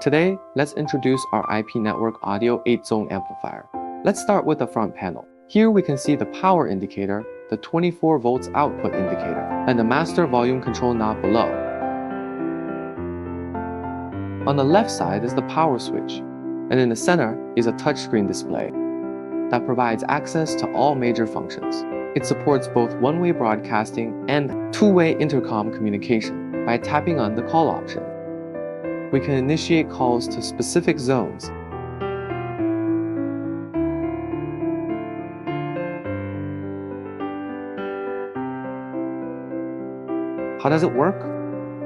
Today, let's introduce our IP Network Audio 8-zone amplifier. Let's start with the front panel. Here we can see the power indicator, the 24 volts output indicator, and the master volume control knob below. On the left side is the power switch, and in the center is a touchscreen display that provides access to all major functions. It supports both one-way broadcasting and two-way intercom communication by tapping on the call option. We can initiate calls to specific zones. How does it work?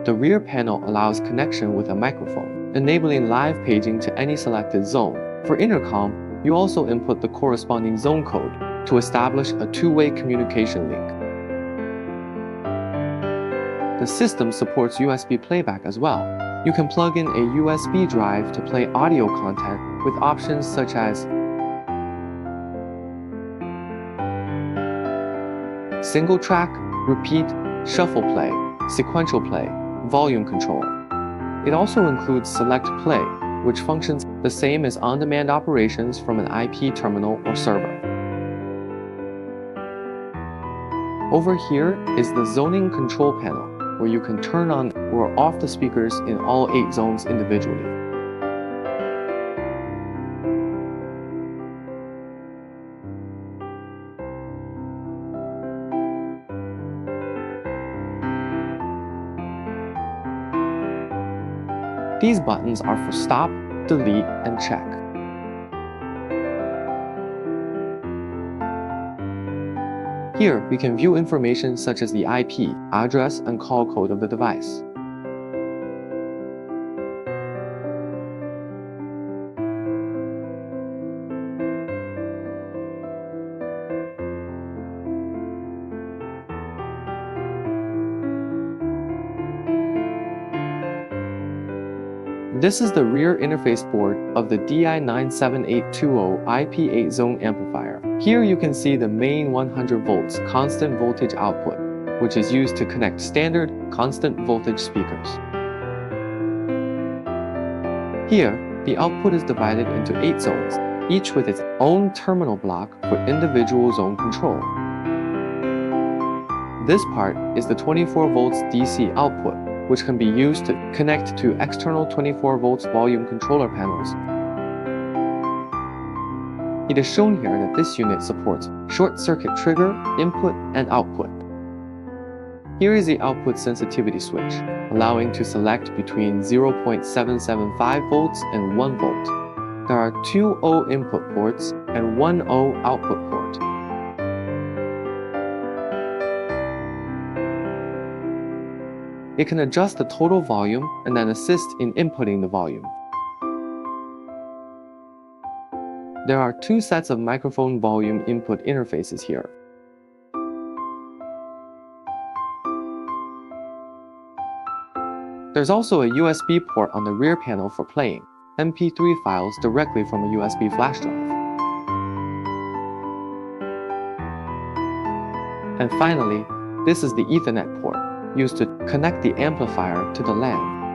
The rear panel allows connection with a microphone, enabling live paging to any selected zone. For intercom, you also input the corresponding zone code to establish a two-way communication link. The system supports USB playback as well. You can plug in a USB drive to play audio content with options such as single track, repeat, shuffle play, sequential play, volume control. It also includes select play, which functions the same as on-demand operations from an IP terminal or server. Over here is the zoning control panel, where you can turn on or off the speakers in all 8 zones individually. These buttons are for stop, delete, and check. Here, we can view information such as the IP, address, and call code of the device. This is the rear interface board of the DI-97820 IP 8-zone amplifier. Here you can see the main 100 volts constant voltage output, which is used to connect standard constant voltage speakers. Here, the output is divided into 8 zones, each with its own terminal block for individual zone control. This part is the 24 volts DC output, which can be used to connect to external 24 volts volume controller panels. It is shown here that this unit supports short circuit trigger, input, and output. Here is the output sensitivity switch, allowing to select between 0.775 volts and 1 volt. There are 2 O input ports and 1 O output port. It can adjust the total volume and then assist in inputting the volume. There are 2 sets of microphone volume input interfaces here. There's also a USB port on the rear panel for playing MP3 files directly from a USB flash drive. And finally, this is the Ethernet port, used to connect the amplifier to the LAN.